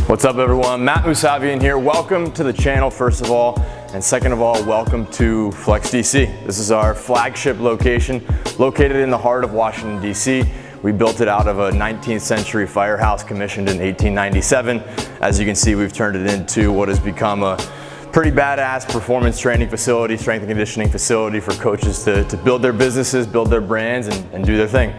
What's up everyone, Matt Moosavian here. Welcome to the channel first of all, and second of all, welcome to Flex DC. This is our flagship location located in the heart of Washington DC. We built it out of a 19th century firehouse commissioned in 1897. As you can see, we've turned it into what has become a pretty badass performance training facility, strength and conditioning facility for coaches to build their businesses, build their brands, and do their thing.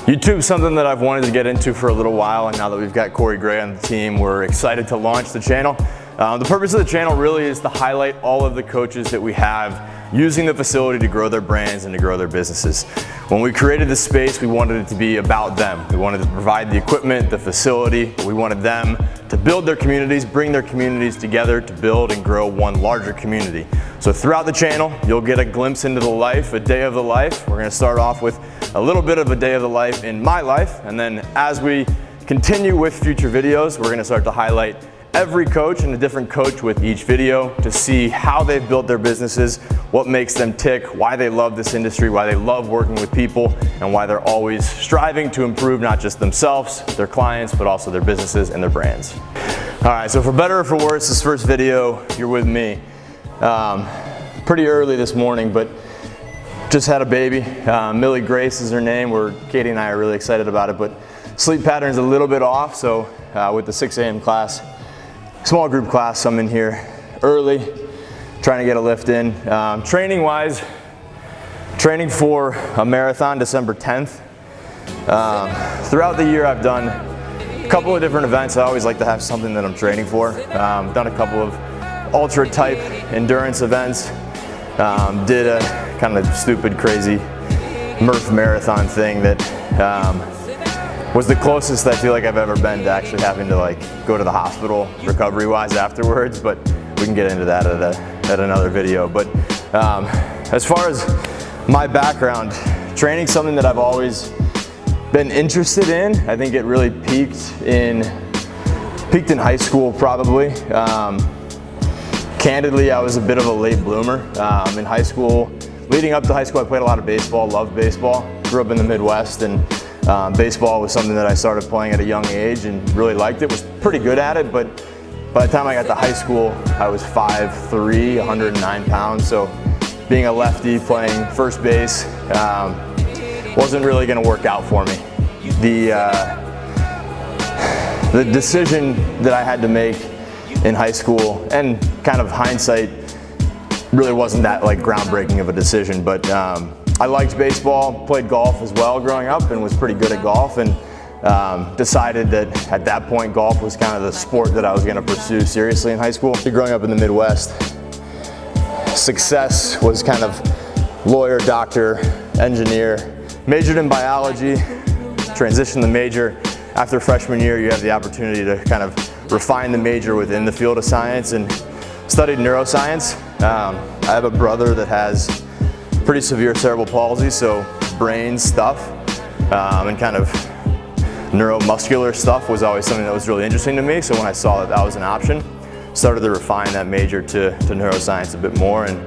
YouTube's something that I've wanted to get into for a little while, and now that we've got Corey Gray on the team, we're excited to launch the channel. The purpose of the channel really is to highlight all of the coaches that we have using the facility to grow their brands and to grow their businesses. When we created this space, we wanted it to be about them. We wanted to provide the equipment, the facility. We wanted them to build their communities, bring their communities together to build and grow one larger community. So throughout the channel, you'll get a glimpse into the life, a day of the life. We're gonna start off with a little bit of a day of the life in my life, and then as we continue with future videos, we're gonna start to highlight every coach and a different coach with each video to see how they've built their businesses, what makes them tick, why they love this industry, why they love working with people, and why they're always striving to improve not just themselves, their clients, but also their businesses and their brands. All right, so for better or for worse, this first video, you're with me. Pretty early this morning, but just had a baby. Millie Grace is her name. Katie and I are really excited about it, but sleep pattern's a little bit off, so with the 6 a.m. class, small group class, I'm in here early, trying to get a lift in. Training wise, training for a marathon December 10th. Throughout the year I've done a couple of different events. I always like to have something that I'm training for. Done a couple of ultra type endurance events. Did a kind of stupid, crazy Murph marathon thing that was the closest I feel like I've ever been to actually having to like go to the hospital recovery-wise afterwards, but we can get into that at another video. But as far as my background, training's something that I've always been interested in. I think it really peaked in high school probably. Candidly, I was a bit of a late bloomer. In high school, leading up to high school, I played a lot of baseball, loved baseball. Grew up in the Midwest, and baseball was something that I started playing at a young age and really liked it. Was pretty good at it, but by the time I got to high school, I was 5'3", 109 pounds. So being a lefty playing first base wasn't really gonna work out for me. The decision that I had to make in high school, and kind of hindsight, really wasn't that like groundbreaking of a decision, but I liked baseball, played golf as well growing up, and was pretty good at golf, and decided that at that point golf was kind of the sport that I was going to pursue seriously in high school. Growing up in the Midwest, success was kind of lawyer, doctor, engineer. Majored in biology, transitioned the major. After freshman year, you have the opportunity to kind of refine the major within the field of science, and studied neuroscience. I have a brother that has pretty severe cerebral palsy, so brain stuff and kind of neuromuscular stuff was always something that was really interesting to me. So when I saw that that was an option, started to refine that major to neuroscience a bit more, and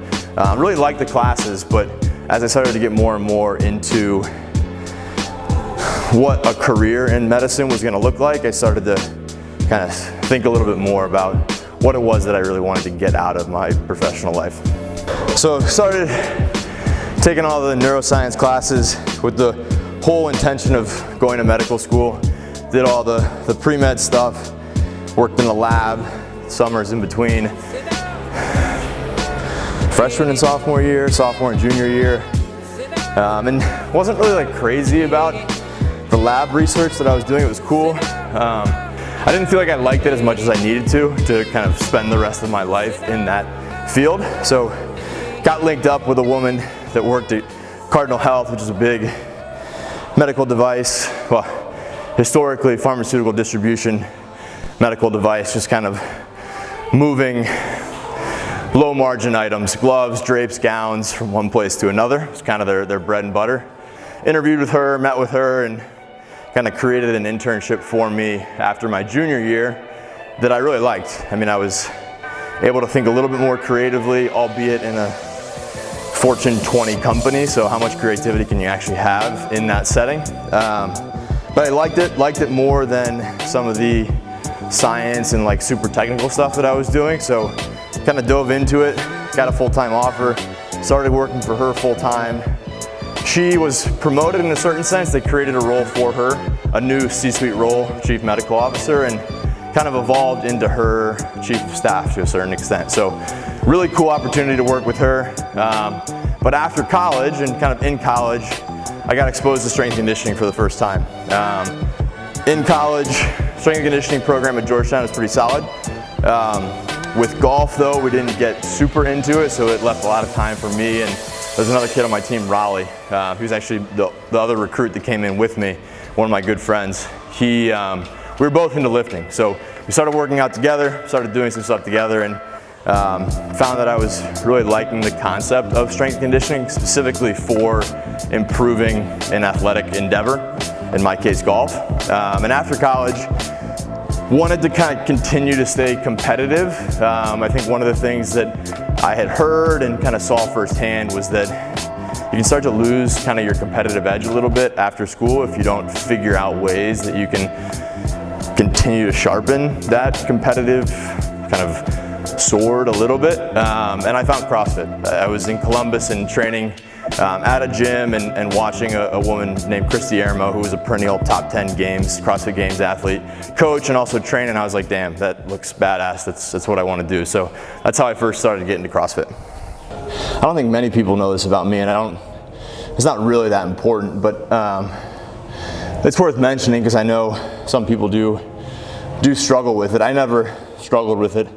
really liked the classes. But as I started to get more and more into what a career in medicine was going to look like, I started to kind of think a little bit more about what it was that I really wanted to get out of my professional life. So started taking all the neuroscience classes with the whole intention of going to medical school. Did all the pre-med stuff, worked in the lab, summers in between freshman and sophomore year, sophomore and junior year, and wasn't really like crazy about the lab research that I was doing. It was cool. I didn't feel like I liked it as much as I needed to kind of spend the rest of my life in that field. So got linked up with a woman that worked at Cardinal Health, which is a big medical device, well, historically pharmaceutical distribution medical device, just kind of moving low margin items, gloves, drapes, gowns from one place to another. It's kind of their bread and butter. Interviewed with her, met with her, and kind of created an internship for me after my junior year that I really liked. I mean, I was able to think a little bit more creatively, albeit in a Fortune 20 company, so how much creativity can you actually have in that setting? But I liked it more than some of the science and like super technical stuff that I was doing. So kind of dove into it, got a full-time offer, started working for her full-time. She was promoted in a certain sense. They created a role for her, a new C-suite role, Chief Medical Officer, and kind of evolved into her Chief of Staff to a certain extent. So really cool opportunity to work with her. But after college and kind of in college, I got exposed to strength and conditioning for the first time. In college, strength and conditioning program at Georgetown was pretty solid. With golf though, we didn't get super into it, so it left a lot of time for me. And there's another kid on my team, Raleigh, who's actually the other recruit that came in with me, one of my good friends. We were both into lifting, so we started working out together, started doing some stuff together, and found that I was really liking the concept of strength and conditioning, specifically for improving an athletic endeavor, in my case golf. And after college, wanted to kind of continue to stay competitive. I think one of the things that I had heard and kind of saw firsthand was that you can start to lose kind of your competitive edge a little bit after school if you don't figure out ways that you can continue to sharpen that competitive kind of sword a little bit. And I found CrossFit. I was in Columbus and training at a gym and watching a woman named Christy Ermo, who was a perennial top 10 CrossFit Games athlete, coach and also train, and I was like, damn, that looks badass, that's what I want to do. So that's how I first started getting into CrossFit. I don't think many people know this about me, and it's not really that important, but it's worth mentioning because I know some people do struggle with it. I never struggled with it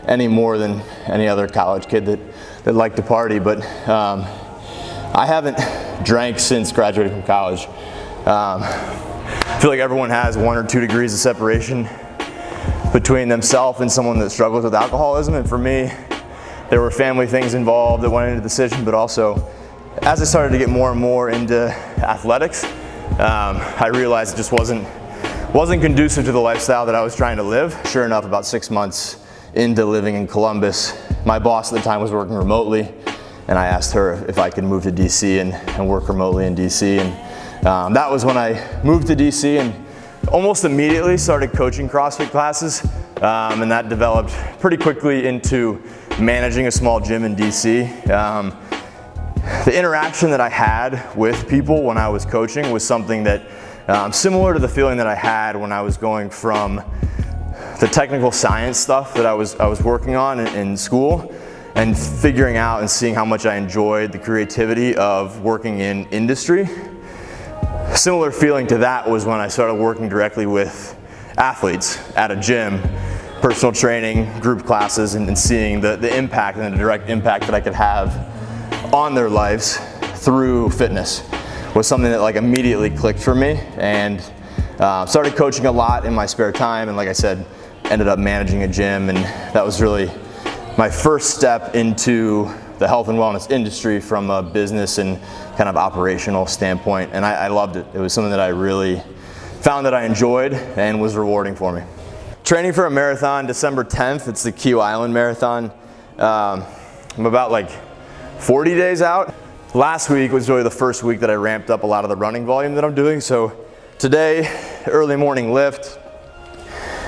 any more than any other college kid that liked to party, but I haven't drank since graduating from college. I feel like everyone has 1 or 2 degrees of separation between themselves and someone that struggles with alcoholism, and for me, there were family things involved that went into the decision, but also as I started to get more and more into athletics, I realized it just wasn't conducive to the lifestyle that I was trying to live. Sure enough, about 6 months into living in Columbus, my boss at the time was working remotely, and I asked her if I could move to DC and work remotely in DC. And that was when I moved to DC and almost immediately started coaching CrossFit classes. And that developed pretty quickly into managing a small gym in DC. The interaction that I had with people when I was coaching was something that similar to the feeling that I had when I was going from the technical science stuff that I was working on in school and figuring out and seeing how much I enjoyed the creativity of working in industry. Similar feeling to that was when I started working directly with athletes at a gym, personal training, group classes, and seeing the impact and the direct impact that I could have on their lives through fitness was something that like immediately clicked for me, and started coaching a lot in my spare time, and like I said, ended up managing a gym, and that was really my first step into the health and wellness industry from a business and kind of operational standpoint, and I loved it. It was something that I really found that I enjoyed and was rewarding for me. Training for a marathon, December 10th, it's the Key Island Marathon. I'm about like 40 days out. Last week was really the first week that I ramped up a lot of the running volume that I'm doing. So today, early morning lift,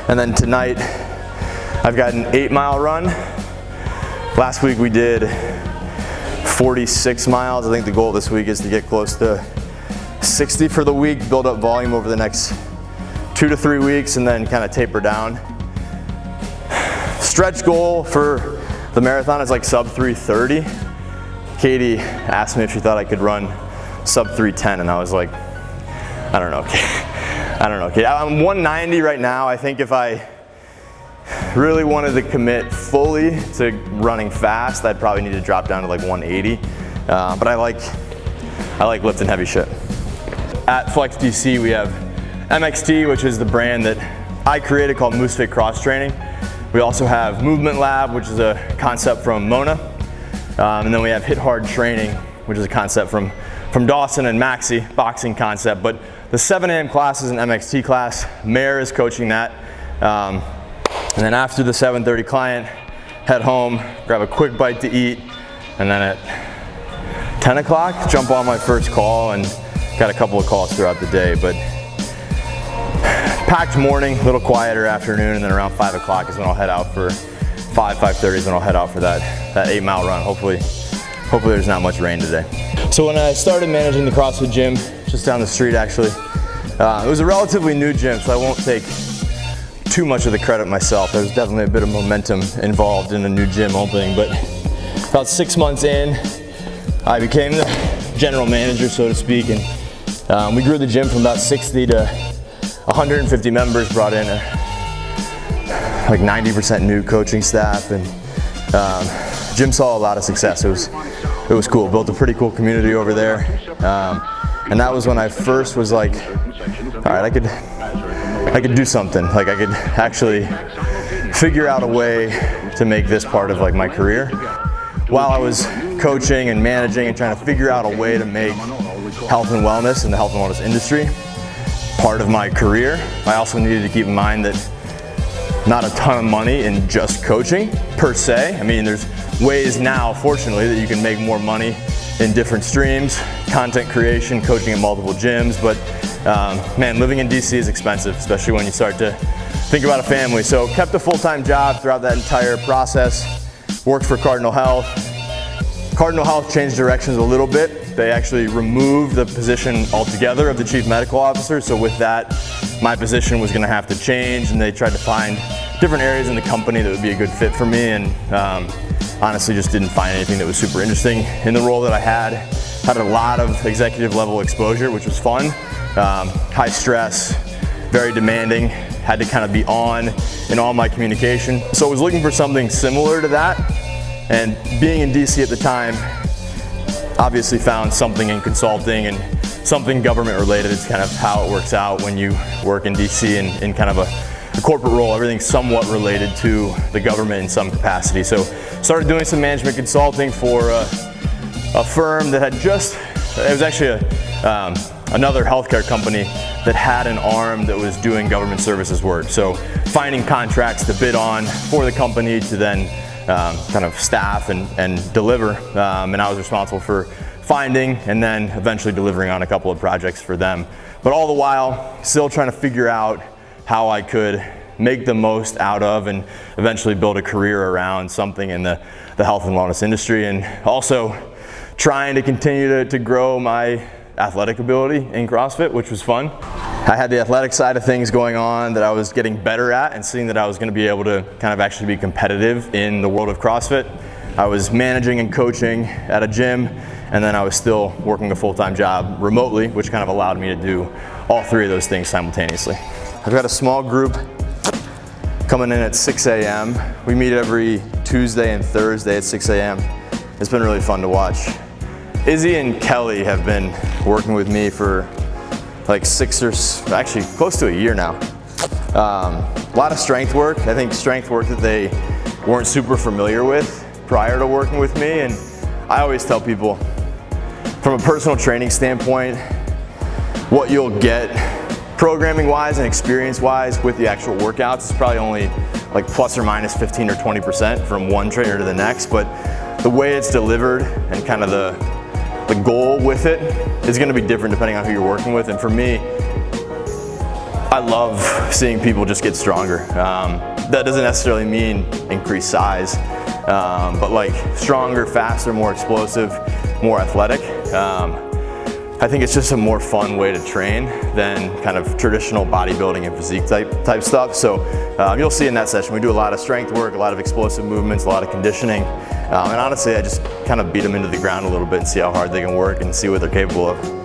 and then tonight I've got an 8-mile run. Last week we did 46 miles. I think the goal this week is to get close to 60 for the week, build up volume over the next 2 to 3 weeks, and then kind of taper down. Stretch goal for the marathon is like sub 3:30. Katie asked me if she thought I could run sub 3:10, and I was like, I don't know, Katie. I'm 190 right now. I think if I really wanted to commit fully to running fast, I'd probably need to drop down to like 180. But I like lifting heavy shit. At Flex DC, we have MXT, which is the brand that I created called Moosavian Cross Training. We also have Movement Lab, which is a concept from Mona. And then we have Hit Hard Training, which is a concept from Dawson and Maxi, boxing concept. But the 7 a.m. class is an MXT class. Mayor is coaching that. And then after the 7:30 client, head home, grab a quick bite to eat, and then at 10 o'clock, jump on my first call, and got a couple of calls throughout the day. But packed morning, a little quieter afternoon, and then around 5 o'clock is when I'll head out for 5:30 is when I'll head out for that 8-mile run. Hopefully there's not much rain today. So when I started managing the CrossFit gym, just down the street actually, it was a relatively new gym, so I won't take too much of the credit myself. There was definitely a bit of momentum involved in a new gym opening, but about 6 months in, I became the general manager, so to speak, and we grew the gym from about 60 to 150 members, brought in like 90% new coaching staff, and gym saw a lot of success. It was cool. Built a pretty cool community over there, and that was when I first was like, all right, I could do something. Like I could actually figure out a way to make this part of like my career. While I was coaching and managing and trying to figure out a way to make health and wellness and the health and wellness industry part of my career, I also needed to keep in mind that not a ton of money in just coaching per se. I mean, there's ways now, fortunately, that you can make more money in different streams, content creation, coaching at multiple gyms, but man, living in DC is expensive, especially when you start to think about a family. So kept a full-time job throughout that entire process, worked for Cardinal Health. Cardinal Health changed directions a little bit. They actually removed the position altogether of the chief medical officer. So with that, my position was gonna have to change, and they tried to find different areas in the company that would be a good fit for me, and honestly just didn't find anything that was super interesting in the role that I had. Had a lot of executive level exposure, which was fun. High stress, very demanding, had to kind of be on in all my communication. So I was looking for something similar to that, and being in DC at the time, obviously found something in consulting and something government related. It's kind of how it works out when you work in DC in kind of a corporate role. Everything's somewhat related to the government in some capacity. So started doing some management consulting for a firm that had just, it was actually another healthcare company that had an arm that was doing government services work. So finding contracts to bid on for the company to then kind of staff and deliver. And I was responsible for finding and then eventually delivering on a couple of projects for them. But all the while, still trying to figure out how I could make the most out of and eventually build a career around something in the health and wellness industry, and also trying to continue to grow my athletic ability in CrossFit, which was fun. I had the athletic side of things going on that I was getting better at, and seeing that I was going to be able to kind of actually be competitive in the world of CrossFit. I was managing and coaching at a gym, and then I was still working a full-time job remotely, which kind of allowed me to do all three of those things simultaneously. I've got a small group coming in at 6 a.m. We meet every Tuesday and Thursday at 6 a.m. It's been really fun to watch. Izzy and Kelly have been working with me for like actually close to a year now. A lot of strength work. I think strength work that they weren't super familiar with prior to working with me. And I always tell people, from a personal training standpoint, what you'll get programming wise and experience wise with the actual workouts is probably only like plus or minus 15 or 20% from one trainer to the next. But the way it's delivered and kind of the goal with it is going to be different depending on who you're working with. And for me, I love seeing people just get stronger. That doesn't necessarily mean increased size, but like stronger, faster, more explosive, more athletic. I think it's just a more fun way to train than kind of traditional bodybuilding and physique type stuff. So you'll see in that session, we do a lot of strength work, a lot of explosive movements, a lot of conditioning. And honestly, I just kind of beat them into the ground a little bit and see how hard they can work and see what they're capable of.